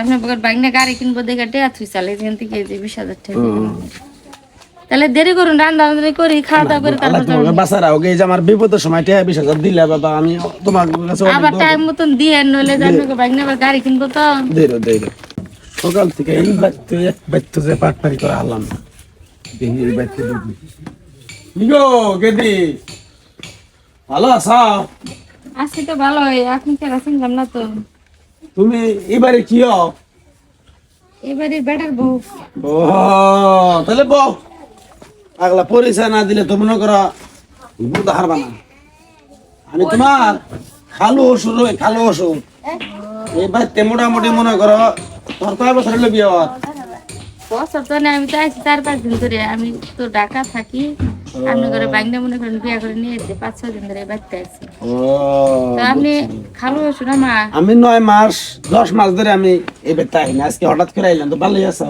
আপনি বগর বাইকনা গাড়ি কিনবো দেখে টেয়া থুই চালে যেখান থেকে যে 20,000 টাকা তাহলে দেরি করুন রান্না করি খাওয়া দাওয়া করে তারপর তোমাকে বাসারা ওকে যে আমার বিপদের সময় টাকা 20,000 দিলে বাবা আমি তোমার কাছে আবার টাইম মতন দিয়ে নইলে আপনাকে বাইকনা আবার গাড়ি কিনবো তো দেরো সকাল থেকে এই বাচ্চা যে পাটপারি করে আলাম দেখি এই বাচ্চা দেখি নিগো গেদি ভালো আছো আজকে তো ভালো হয় আপনি কে আছেন না তো তুমি এবারে কি হও এবারে বেটার বউ ও তাহলে বউ আগলা পরিচয় না দিলে তো মনে করো বুধ হারবা না আমি তোমার খালু ওষুধ এই বাচ্চা মোটামুটি মনে করো তোমার কয় বছর হলো বিয়ে হওয়ার বছর তো না আমি তো আছি 4-5 দিন ধরে আমি তো ঢাকা থাকি আপনি করে বাইকনা মনে করেন বিয়ে করে নিয়ে যেতে 5-6 দিন ধরে বাড়তে আছি তো আপনি খালু শোনা মা আমি 9 মাস 10 মাস ধরে আমি এই বেটা আইনি আজকে হঠাৎ করে আইলাম তো ভালোই আছো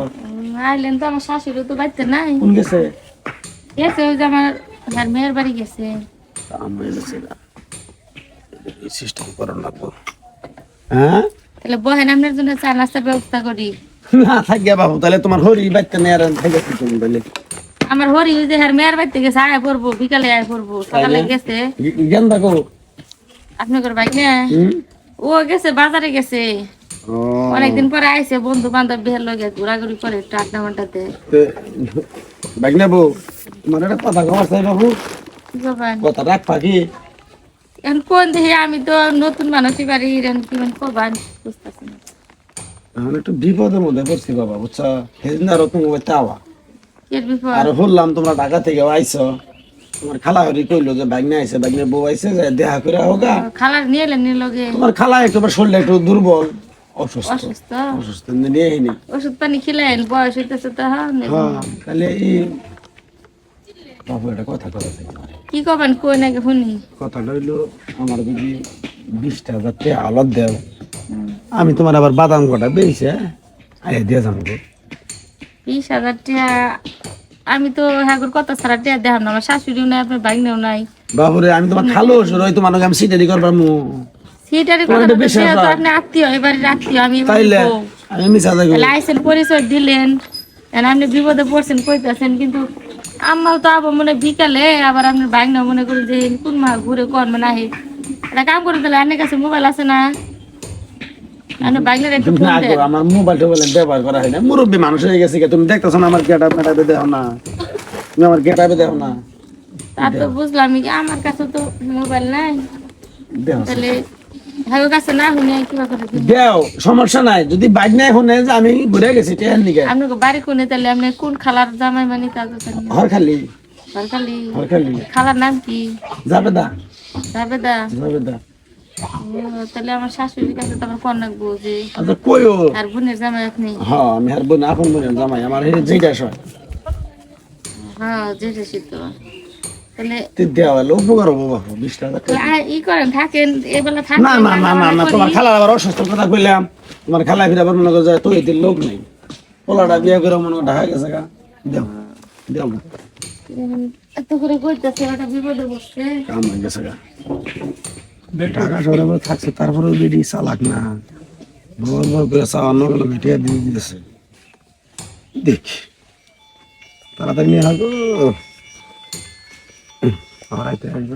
আইলেন তো আমার শাশুড়ি তো বাড়তে নাই কোন গেছে গেছে ওই যে আমার মেয়ের বাড়ি গেছে আমি গেছে এই সিস্টেম করার লাগবে হ্যাঁ তাহলে বহেন আপনার জন্য চা নাস্তার ব্যবস্থা করি না থাকিয়া বাবু তাহলে তোমার হরি বাচ্চা নেই আর থাকে কি তুমি বলে আমার হরি ওই যে মেয়ের বাড়িতে গেছে আয় পড়বো বিকালে আয় পড়বো সকালে গেছে জ্ঞান থাকো আপনার বাইক না ও গেছে বাজারে গেছে ও অনেকদিন পরে আইছে বন্ধু বান্ধব বিয়ের লগে ঘোরাঘুরি করে একটু আড্ডা মাড্ডাতে বাইক নেবো তোমার একটা কথা খবর চাই বাবু কি করবেন কথা রাখ পাখি এখন কোন দেখি আমি তো নতুন মানুষই বাড়ি এখন কি করবেন বুঝতেছি না আমি একটু বিপদের মধ্যে পড়ছি বাবা বুঝছো সেদিন আরো তুমি চাওয়া কি বিপদ আর শুনলাম তোমরা ঢাকা থেকে আইছো তোমার খালা হরি কইলো যে বাইকনা আইছে বাইকনা বউ আইছে যে দেখা করে হোগা খালার নিয়ে এলেন নিয়ে লগে তোমার খালা একটু শরীরটা একটু দুর্বল অসুস্থ অসুস্থ অসুস্থ নিয়ে আইনি ওষুধ পানি খেলেন বয়স হইতেছে তো হ্যাঁ তাহলে এই বাবু একটা কথা কথা কি করবেন কই নাকি শুনি কথাটা হইলো আমার যদি 20,000 টাকা আলাদ দেও আমি তোমার আবার বাদাম কটা বেরিয়েছে আয় দিয়ে যাবো 20,000 টাকা আমি তো হাগুর কথা ছাড়া টাকা দেখাম না আমার শাশুড়িও নাই আপনার বাইনেও নাই বাবুরে আমি তোমার খালো ওই তোমার আমি সিটারি করবার মু সেটারই কথা তো তো আপনি আত্মীয় এবারে আত্মীয় আমি তাইলে আমি মিছা যাই লাইসেন্স পরিচয় দিলেন আর আপনি বিপদে পড়ছেন কইতাছেন কিন্তু আমার তো আবার মনে বিকালে আবার আপনার বাইক না মনে করেন যে কোন মা ঘুরে কোন মানে আহে একটা কাম করে দিলে আপনার কাছে মোবাইল আছে না আপনি বাইকের একটু ফোন দেন আমার মোবাইলটা বলে ব্যবহার করা হয় না মুরব্বী মানুষ হয়ে গেছে তুমি দেখতেছো না আমার গেটা মেটাবে দেখো না তুমি আমার গেটাবে দেখো না তা তো বুঝলাম কি আমার কাছে তো মোবাইল নাই তাহলে ভাইয়ের কাছে না শুনে কিবা করে দেও সমস্যা নাই যদি বাইক নাই শুনে যে আমি ঘুরে গেছি টেহার নিকে আপনাকে বাড়ি কোনে তাহলে আপনি কোন খালার জামাই মানে তা তো জানি হরখালি হরখালি খালার নাম কি জাবেদা জাবেদা জাবেদা তাহলে আমার শাশুড়ির কাছে তো আমার ফোন রাখবো যে আচ্ছা কইও আর বোনের জামাই আপনি হ্যাঁ আমি আর বোন আপন বোনের জামাই আমার যেটা হয় হ্যাঁ যেটা তো তাহলে দেওয়া হলো উপকার হবো বাবু 20,000 টাকা ই করেন থাকেন এবেলা থাকেন না না না না না তোমার খালার আবার অসুস্থ কথা কইলাম তোমার খালা ফিরে আবার মনে করে যায় তো এদের লোক নেই পোলাটা বিয়ে করে মনে করে ঢাকা গেছে গা দেও দেও এত করে কইতাছে ওটা বিপদে বসছে কাম হয়ে গেছে গা ঢাকা শহরে আবার থাকছে তারপরে বেডি চালাক না বড় বড় করে চাওয়ার নগর মিটিয়ে দিয়ে দিয়েছে দেখ তাড়াতাড়ি নিয়ে হাগো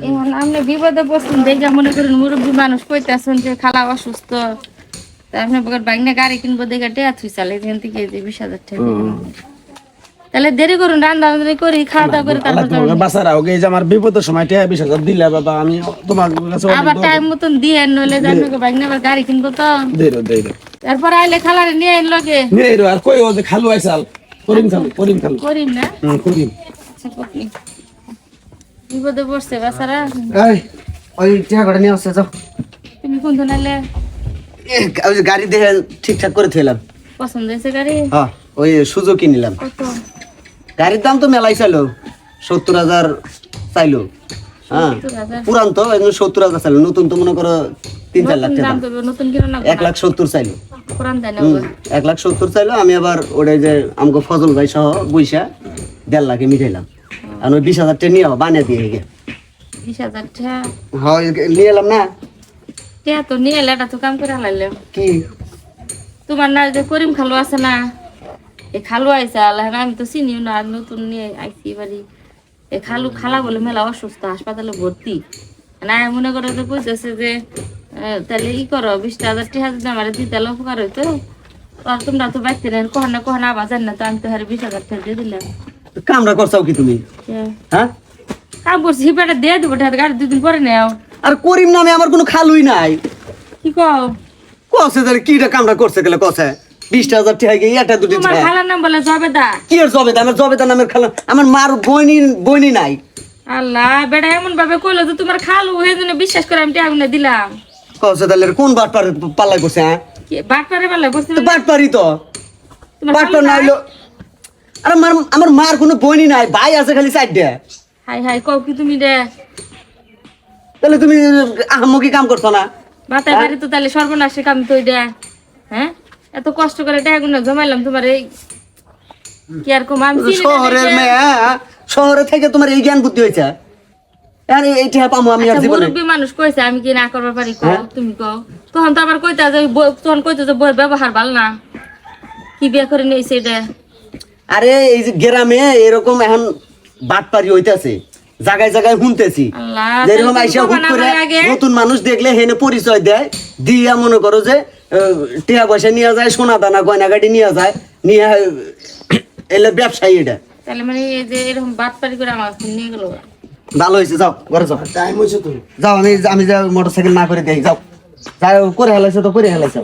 এখন আপনি বিপদে পড়ছেন দেখে মনে করেন মুরব্বী মানুষ কইতাছেন যে খালা অসুস্থ তা আপনি বগর বাইকনা গাড়ি কিনবো দেখে টেয়া থুই চালে যেখান থেকে যে 20,000 টাকা তাহলে দেরি করুন রান্না করি খাওয়া দাওয়া করে তারপর বাসারা ওকে যে আমার বিপদের সময় টাকা 20,000 দিলে বাবা আমি তোমার কাছে আবার টাইম মতন দিয়ে নইলে আপনাকে বাইকনা আবার গাড়ি কিনবো তো দেরো তারপর আইলে খালারে নিয়ে আইন লগে নিয়ে এরো আর কই ও যে খালু আইসাল করিম খালু করিম না করিম আচ্ছা করি বিপদে পড়ছে বাসারা এই ওই টাকাটা নিয়ে আসছে যাও তুমি কোন ধরনের ওই যে গাড়ি দেখে ঠিকঠাক করে থইলাম পছন্দ হয়েছে গাড়ি হ্যাঁ ওই সুজুকি নিলাম কত গাড়ির দাম তো মেলাই চাইলো 70,000 চাইলো হ্যাঁ 70,000 পুরান তো 70,000 চাইলো নতুন তো মনে করো 3-4 লাখ নতুন টাকা দাম তো নতুন কিনা না 1,70,000 চাইলো পুরান দেয় না 1,70,000 চাইলো আমি আবার ওটাই যে আমাকে ফজল ভাই সহ বইসা 1.5 লাখে মিটাইলাম আর ওই 20,000 টাকা নিয়ে বানিয়ে দিয়ে গে 20,000 টাকা হ্যাঁ নিয়ে এলাম না টিয়া তো নিয়ে এলে এটা তো কাম করে হালাইলাম কি তোমার না যে করিম খালু আছে না, এই খালু আইসা আল্লাহ, আমি তো চিনিও না, আর নতুন নিয়ে আইসি বাড়ি। এই খালা বলে মেলা অসুস্থ, হাসপাতালে ভর্তি। না মনে করে তো কইতেছে যে তাহলে ই করো 20,000 টাকা যদি আমার দিতে উপকার হইতো। আর তোমরা তো বাইতে নেন, কখন আবার জান না, তো আমি তো হারে 20,000 টাকা দিয়ে দিলাম। কামরা করছাও কি তুমি? হ্যাঁ, কাম করছি, হিপাটা দিয়ে দেবো, গাড়ি 2 দিন পরে নেও। আর করিম নামে আমার কোনো খালুই নাই। কি কও? কসে তাহলে কিটা কামরা করছে গেলে কসে 20,000 টাকা গিয়ে এটা দুটি তোমার খালার নাম বলে জবেদা। কি আর জবেদা? আমার জবেদা নামের খালা, আমার মার বইনি নাই। আল্লাহ, বেটা এমন ভাবে কইলো তো তোমার খালু, এই জন্য বিশ্বাস করে আমি টাকা দিলাম। কসে তাহলে কোন বাটপার পাল্লাই করছে? হ্যাঁ, বাটপারে বেলা বসতে তো বাটপারি তো বাটপার না হইলো। আর আমার মার কোনো বইনি নাই, ভাই আছে খালি 4টা। হাই হাই, কও কি তুমি রে? তাহলে তুমি আহমকি কাম করছো না? মাথায় বাড়ি তো তাহলে সর্বনাশে কাম তো এটা। হ্যাঁ, এত কষ্ট করে টাকা গুলো জমাইলাম তোমার, এই কি আর কম আমি চিনি না শহরের দেখে। মেয়ে, শহরে থেকে তোমার এই জ্ঞান বুদ্ধি হয়েছে? আরে এইটা পামু আমি আর আচ্ছা, জীবনে? মুরব্বী মানুষ কইছে, আমি কি না করবার পারি? কও তুমি কও। তখন তো আবার কইতা যে তখন কইতো যে বইয়ের ব্যবহার ভালো না, কি বিয়ে করে নিয়েছে এটা। আরে এই যে গ্রামে এরকম এখন বাটপারি হইতাছে, জায়গায় জায়গায় শুনতেছি। আল্লাহ, যেরকম তাহলে আইসা তুমি হুট কবা না করে আমার আগে? নতুন মানুষ দেখলে হেনে পরিচয় দেয়, দিয়া মনে করো যে টিয়া পয়সা নিয়ে যায়, সোনা দানা গয়না গাড়ি নিয়ে যায়, নিয়ে এলে ব্যবসায়ী এটা। তাহলে মানে এই যে এরকম বাটপারি করে আমার কাছে নিয়ে গেল। ভালো হয়েছে, যাও ঘরে যাও। টাইম হয়েছে তো। যাও, আমি যা মোটরসাইকেল না করে দেই, যাও যাও, করে হেলাইছো তো করে হেলাইছো।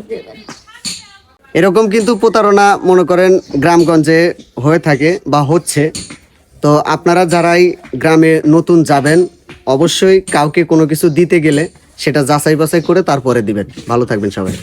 এরকম কিন্তু প্রতারণা মনে করেন গ্রামগঞ্জে হয়ে থাকে বা হচ্ছে। তো আপনারা যারাই গ্রামে নতুন যাবেন, অবশ্যই কাউকে কোনো কিছু দিতে গেলে সেটা যাচাই বাছাই করে তারপরে দিবেন। ভালো থাকবেন সবাই।